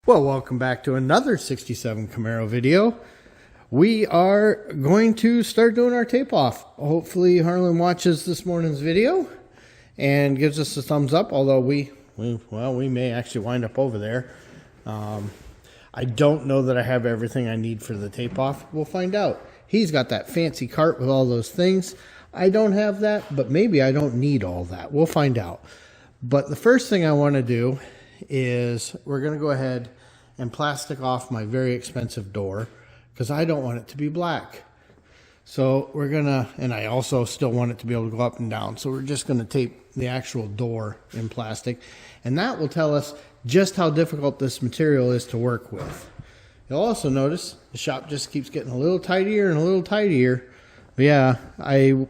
Well, welcome back to another 67 Camaro video. We are going to start doing our tape off. Hopefully Harlan watches this morning's video and gives us a thumbs up, although we may actually wind up over there. I don't know that I have everything I need for the tape off. We'll find out. He's got that fancy cart with all those things. I don't have that, but maybe I don't need all that. We'll find out. But the first thing I want to do is we're going to go ahead and plastic off my very expensive door because I don't want it to be black. So we're going to, and I also still want it to be able to go up and down. So we're just going to tape the actual door in plastic. And that will tell us just how difficult this material is to work with. You'll also notice the shop just keeps getting a little tidier and a little tidier. But yeah, I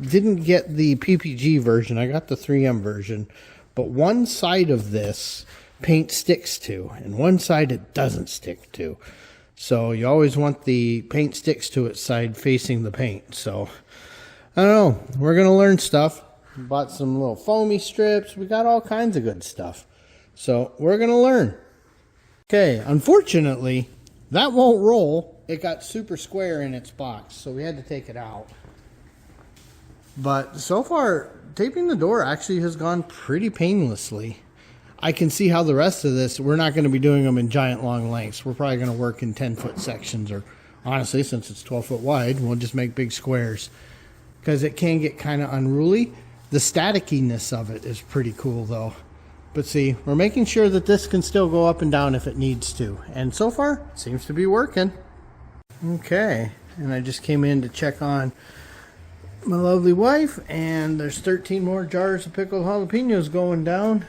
didn't get the PPG version. I got the 3M version. But one side of this paint sticks to, and one side it doesn't stick to. So you always want the paint sticks to its side facing the paint. So I don't know. We're going to learn stuff. We bought some little foamy strips. We got all kinds of good stuff. So we're going to learn. Okay, unfortunately, that won't roll. It got super square in its box, so we had to take it out. But so far, taping the door actually has gone pretty painlessly. I can see how the rest of this, we're not going to be doing them in giant long lengths. We're probably going to work in 10-foot sections, or honestly, since it's 12-foot wide, we'll just make big squares. Because it can get kind of unruly. The staticiness of it is pretty cool, though. But see, we're making sure that this can still go up and down if it needs to. And so far, it seems to be working. Okay, and I just came in to check on my lovely wife, and there's 13 more jars of pickled jalapenos going down.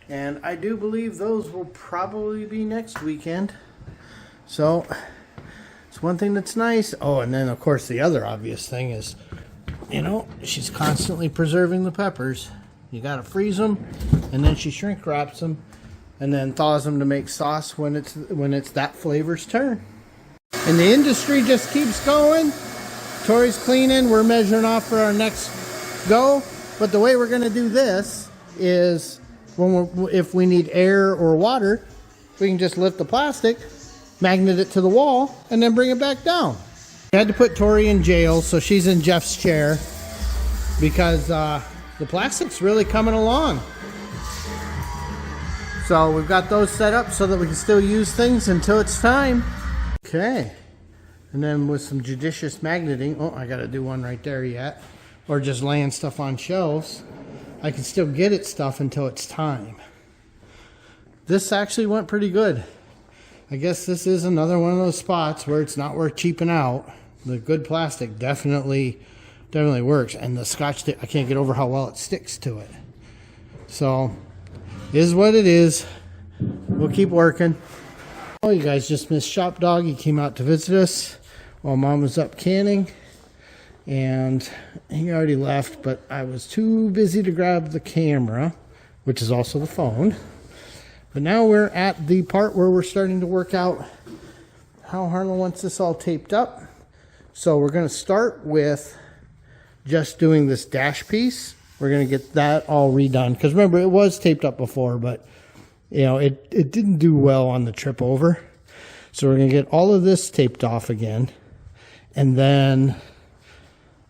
And I do believe those will probably be next weekend. So, it's one thing that's nice. Oh, and then, of course, the other obvious thing is, you know, she's constantly preserving the peppers. You gotta freeze them, and then she shrink wraps them, and then thaws them to make sauce when it's that flavor's turn. And the industry just keeps going. Tori's cleaning. We're measuring off for our next go. But the way we're gonna do this is, if we need air or water, we can just lift the plastic, magnet it to the wall, and then bring it back down. I had to put Tori in jail, so she's in Jeff's chair because the plastic's really coming along. So we've got those set up so that we can still use things until it's time. Okay. And then with some judicious magneting, oh, I got to do one right there yet, or just laying stuff on shelves, I can still get it stuff until it's time. This actually went pretty good. I guess this is another one of those spots where it's not worth cheaping out. The good plastic definitely works. And the Scotch tape, I can't get over how well it sticks to it. So, is what it is. We'll keep working. Oh, you guys just missed Shop Dog. He came out to visit us while Mom was up canning. And he already left, but I was too busy to grab the camera, which is also the phone. But now we're at the part where we're starting to work out how Harlan wants this all taped up. So we're going to start with just doing this dash piece. We're going to get that all redone. Because remember, it was taped up before, but you know, it didn't do well on the trip over. So we're going to get all of this taped off again. And then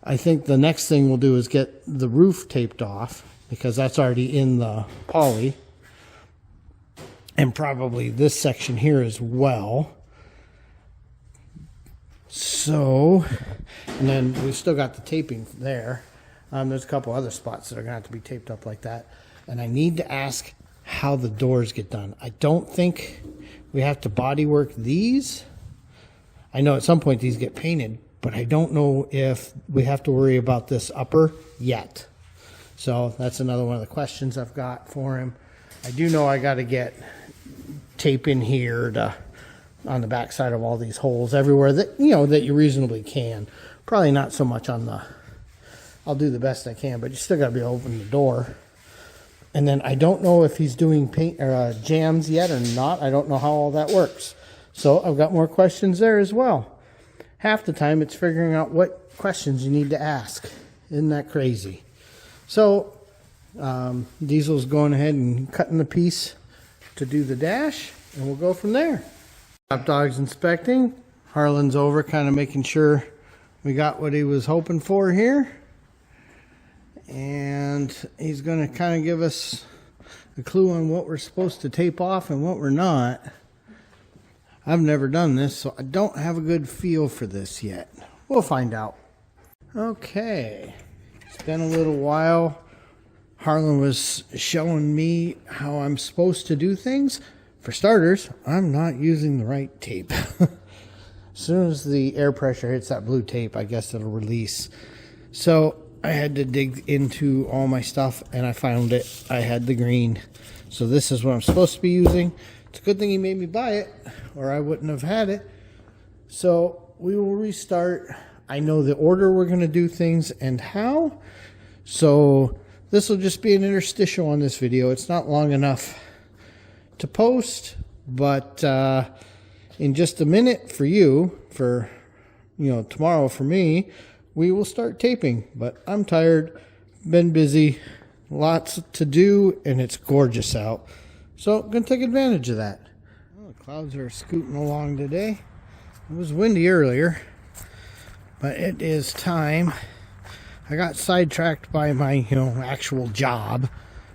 I think the next thing we'll do is get the roof taped off, because that's already in the poly. And probably this section here as well. So, and then we've still got the taping there. There's a couple other spots that are going to have to be taped up like that. And I need to ask how the doors get done. I don't think we have to body work these. I know at some point these get painted, but I don't know if we have to worry about this upper yet. So that's another one of the questions I've got for him. I do know I got to get tape in here on the back side of all these holes everywhere that, you know, that you reasonably can. Probably not so much on the, I'll do the best I can, but you still got to be able to open the door. And then I don't know if he's doing paint or jams yet or not. I don't know how all that works. So I've got more questions there as well. Half the time it's figuring out what questions you need to ask. Isn't that crazy? So Diesel's going ahead and cutting the piece to do the dash. and we'll go from there. ShopDog's inspecting. Harlan's over kind of making sure we got what he was hoping for here. And he's going to kind of give us a clue on what we're supposed to tape off and what we're not. I've never done this, so I don't have a good feel for this yet. We'll find out. Okay, it's been a little while. Harlan was showing me how I'm supposed to do things. For starters, I'm not using the right tape. As soon as the air pressure hits that blue tape, I guess it'll release. So I had to dig into all my stuff, and I found it. I had the green. So this is what I'm supposed to be using. It's a good thing he made me buy it, or I wouldn't have had it. So we will restart. I know the order we're going to do things and how. So this will just be an interstitial on this video. It's not long enough to post, but in just a minute for you, for tomorrow for me, we will start taping. But I'm tired, been busy, lots to do, and it's gorgeous out. So I'm going to take advantage of that. Well, the clouds are scooting along today. It was windy earlier, but it is time. I got sidetracked by my actual job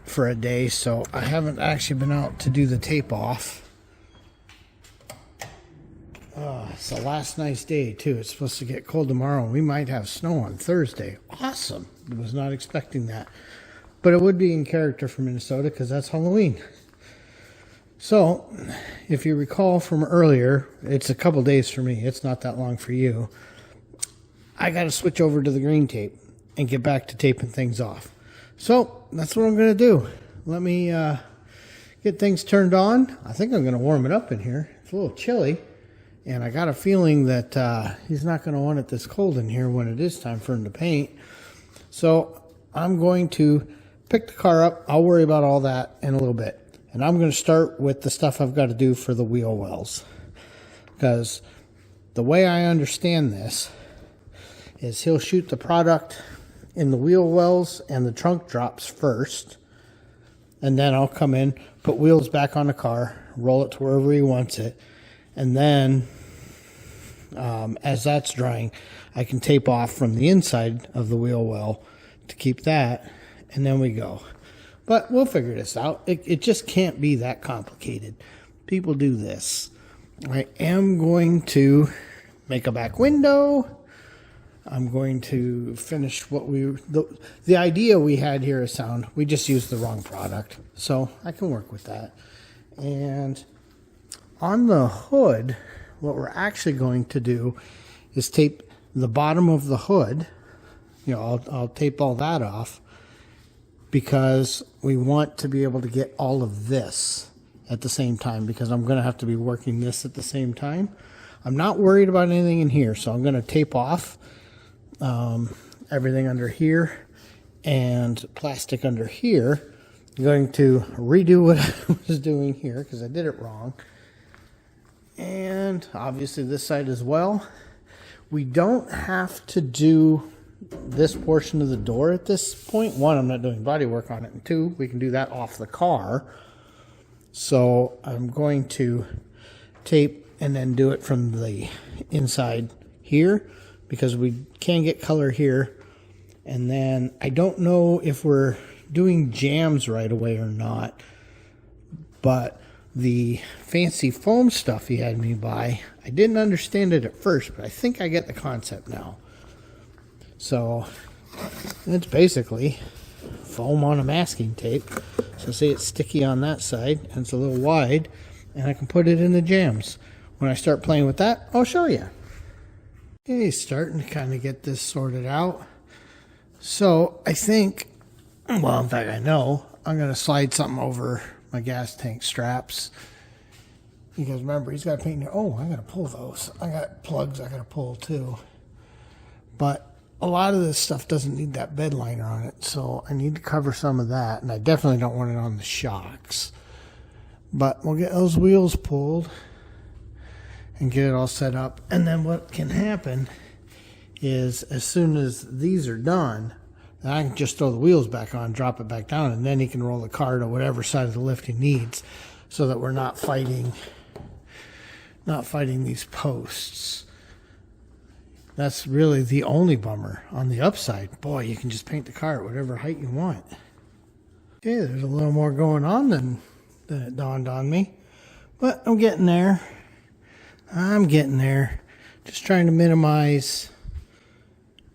for a day, so I haven't actually been out to do the tape off. It's the last nice day too. It's supposed to get cold tomorrow. We might have snow on Thursday. Awesome. I was not expecting that, but it would be in character for Minnesota because that's Halloween. So if you recall from earlier, it's a couple days for me. It's not that long for you. I got to switch over to the green tape and get back to taping things off. So that's what I'm going to do. Let me get things turned on. I think I'm going to warm it up in here. It's a little chilly, and I got a feeling that he's not going to want it this cold in here when it is time for him to paint. So I'm going to pick the car up. I'll worry about all that in a little bit. And I'm going to start with the stuff I've got to do for the wheel wells. Because the way I understand this is he'll shoot the product in the wheel wells and the trunk drops first. And then I'll come in, put wheels back on the car, roll it to wherever he wants it. And then as that's drying, I can tape off from the inside of the wheel well to keep that. And then we go. But we'll figure this out. It just can't be that complicated. People do this. I am going to make a back window. I'm going to finish what the idea we had here is sound. We just used the wrong product. So I can work with that. And on the hood, what we're actually going to do is tape the bottom of the hood. I'll tape all that off, because we want to be able to get all of this at the same time, because I'm going to have to be working this at the same time. I'm not worried about anything in here, so I'm going to tape off everything under here and plastic under here. I'm going to redo what I was doing here because I did it wrong. And obviously this side as well. We don't have to do this portion of the door at this point. One, I'm not doing body work on it, and two, we can do that off the car. So I'm going to tape and then do it from the inside here, because we can get color here. And then I don't know if we're doing jams right away or not, but the fancy foam stuff he had me buy, I didn't understand it at first, but I think I get the concept now. So it's basically foam on a masking tape. So see, it's sticky on that side and it's a little wide, and I can put it in the jams. When I start playing with that, I'll show you. Okay, starting to kind of get this sorted out. So I think, well, in fact I know, I'm going to slide something over my gas tank straps. Because remember, he's got to paint here. Oh, I got to pull those. I got plugs I got to pull too. But a lot of this stuff doesn't need that bed liner on it, so I need to cover some of that, and I definitely don't want it on the shocks. But we'll get those wheels pulled and get it all set up. And then what can happen is, as soon as these are done, then I can just throw the wheels back on, drop it back down, and then he can roll the car to whatever side of the lift he needs, so that we're not fighting not fighting these posts. That's really the only bummer. On the upside, boy, you can just paint the car at whatever height you want. Okay, there's a little more going on than it dawned on me. But I'm getting there. I'm getting there. Just trying to minimize,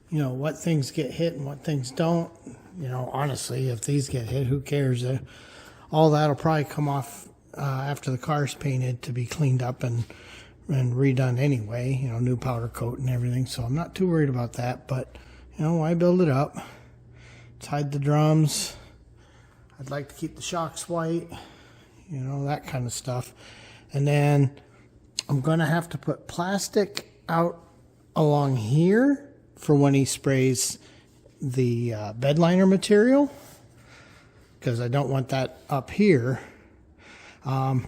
you know, what things get hit and what things don't. You know, honestly, if these get hit, who cares? All that'll probably come off after the car's painted to be cleaned up and redone anyway. You know, new powder coat and everything. So I'm not too worried about that. But, you know, why build it up? Let's hide the drums. I'd like to keep the shocks white. You know, that kind of stuff. And then I'm going to have to put plastic out along here for when he sprays the bed liner material, because I don't want that up here. Not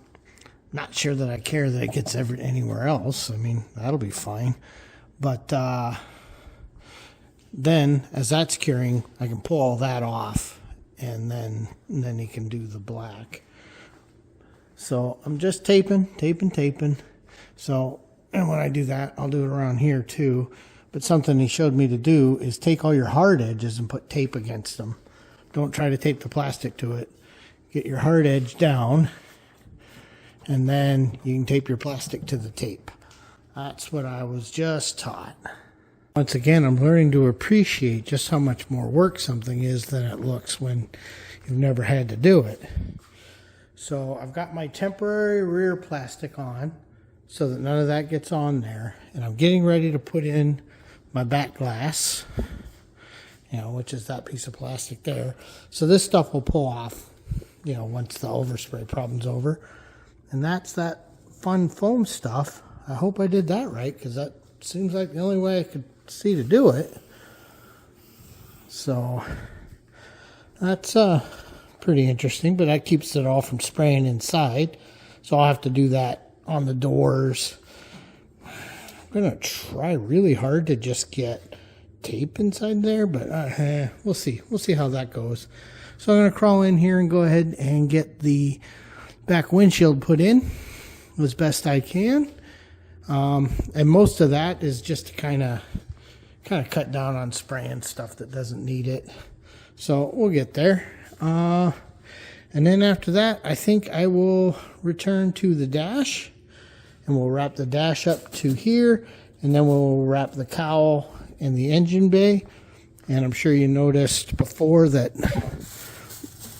sure that I care that it gets anywhere else. I mean, that'll be fine. But then as that's curing, I can pull all that off, and then he can do the black. So I'm just taping. So, and when I do that, I'll do it around here too. But something he showed me to do is take all your hard edges and put tape against them. Don't try to tape the plastic to it. Get your hard edge down, and then you can tape your plastic to the tape. That's what I was just taught. Once again, I'm learning to appreciate just how much more work something is than it looks when you've never had to do it. So I've got my temporary rear plastic on so that none of that gets on there. And I'm getting ready to put in my back glass, you know, which is that piece of plastic there. So this stuff will pull off, you know, once the overspray problem's over. And that's that fun foam stuff. I hope I did that right, because that seems like the only way I could see to do it. So that's pretty interesting, but that keeps it all from spraying inside. So I'll have to do that on the doors. I'm gonna try really hard to just get tape inside there, but we'll see how that goes. So I'm gonna crawl in here and go ahead and get the back windshield put in as best I can, and most of that is just to kind of cut down on spraying stuff that doesn't need it. So we'll get there. And then after that, I think I will return to the dash, and we'll wrap the dash up to here, and then we'll wrap the cowl in the engine bay. And I'm sure you noticed before that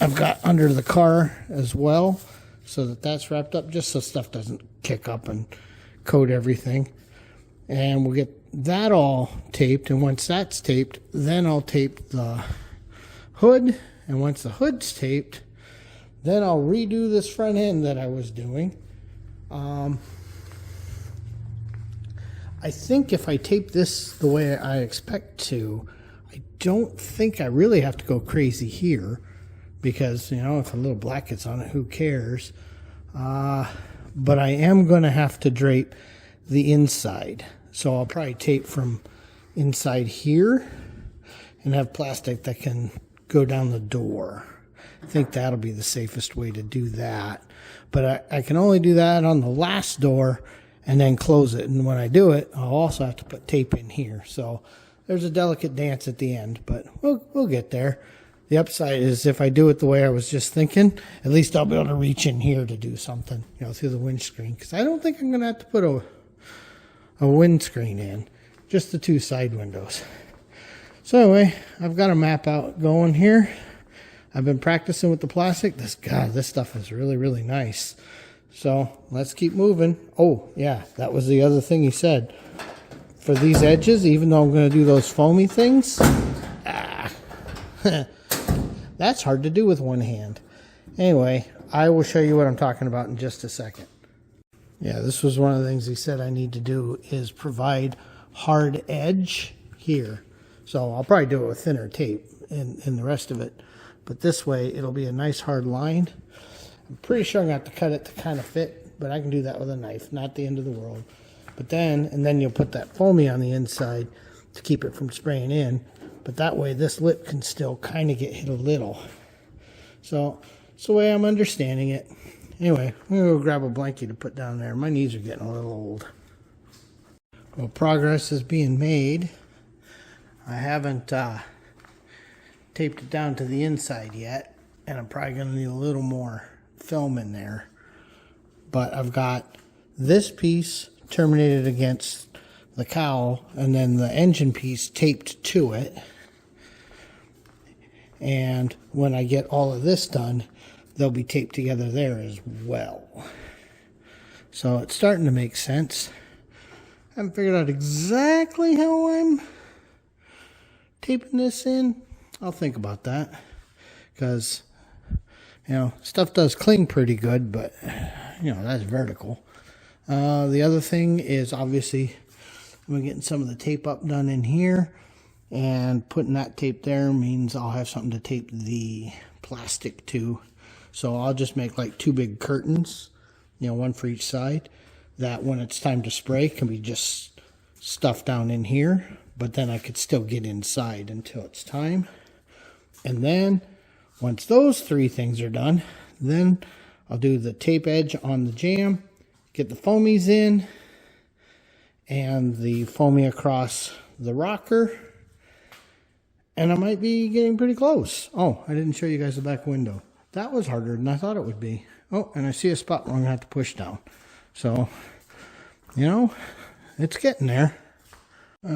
I've got under the car as well, so that that's wrapped up just so stuff doesn't kick up and coat everything. And we'll get that all taped, and once that's taped, then I'll tape the hood. And once the hood's taped, then I'll redo this front end that I was doing. I think if I tape this the way I expect to, I don't think I really have to go crazy here, because, you know, if a little black gets on it, who cares? But I am going to have to drape the inside. So I'll probably tape from inside here and have plastic that can go down the door. I think that'll be the safest way to do that. But I can only do that on the last door and then close it. And when I do it, I'll also have to put tape in here. So there's a delicate dance at the end, but we'll get there. The upside is if I do it the way I was just thinking, at least I'll be able to reach in here to do something, you know, through the windscreen. Because I don't think I'm going to have to put a windscreen in, just the two side windows. So anyway, I've got a map out going here. I've been practicing with the plastic. This stuff is really, really nice. So let's keep moving. Oh, yeah, that was the other thing he said. For these edges, even though I'm going to do those foamy things, that's hard to do with one hand. Anyway, I will show you what I'm talking about in just a second. Yeah, this was one of the things he said I need to do, is provide hard edge here. So I'll probably do it with thinner tape in the rest of it. But this way, it'll be a nice hard line. I'm pretty sure I'm going to have to cut it to kind of fit, but I can do that with a knife, not the end of the world. But then you'll put that foamy on the inside to keep it from spraying in. But that way, this lip can still kind of get hit a little. So it's the way I'm understanding it. Anyway, I'm going to go grab a blanket to put down there. My knees are getting a little old. Well, progress is being made. I haven't taped it down to the inside yet, and I'm probably going to need a little more film in there. But I've got this piece terminated against the cowl, and then the engine piece taped to it. And when I get all of this done, they'll be taped together there as well. So it's starting to make sense. I haven't figured out exactly how I'm taping this in. I'll think about that, because, you know, stuff does cling pretty good, but, you know, that's vertical. The other thing is, obviously, I'm getting some of the tape up done in here, and putting that tape there means I'll have something to tape the plastic to. So I'll just make like 2 big curtains, you know, one for each side, that when it's time to spray can be just stuffed down in here, but then I could still get inside until it's time. And then once those 3 things are done, then I'll do the tape edge on the jam, get the foamies in, and the foamy across the rocker, and I might be getting pretty close. Oh, I didn't show you guys the back window. That was harder than I thought it would be. Oh, and I see a spot where I'm going to have to push down. So, you know, it's getting there.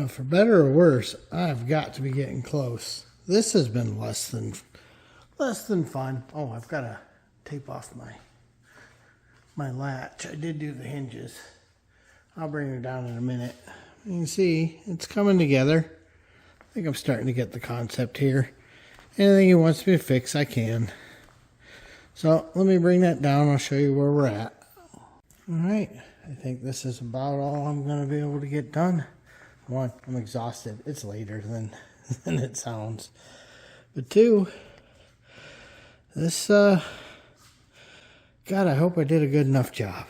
For better or worse, I've got to be getting close. This has been less than fun. Oh, I've got to tape off my latch. I did do the hinges. I'll bring her down in a minute. You can see it's coming together. I think I'm starting to get the concept here. Anything he wants me to fix, I can. So let me bring that down. I'll show you where we're at. All right. I think this is about all I'm going to be able to get done. 1, I'm exhausted. It's later than it sounds. But 2, this, God, I hope I did a good enough job.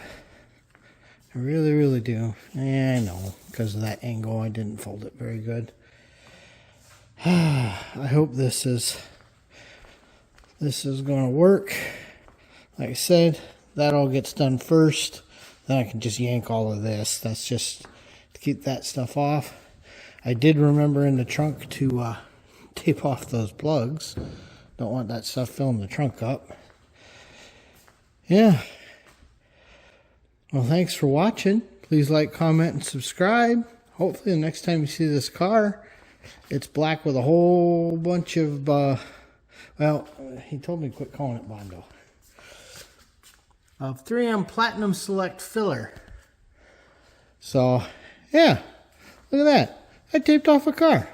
I really, really do. Yeah, I know. Because of that angle, I didn't fold it very good. I hope this is going to work. Like I said, that all gets done first. Then I can just yank all of this. That's just to keep that stuff off. I did remember in the trunk to tape off those plugs. Don't want that stuff filling the trunk up. Yeah. Well, thanks for watching. Please like, comment, and subscribe. Hopefully the next time you see this car, it's black with a whole bunch of, well, he told me to quit calling it Bondo. Of 3M Platinum Select filler. So, yeah, look at that. I taped off a car.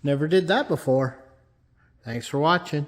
Never did that before. Thanks for watching.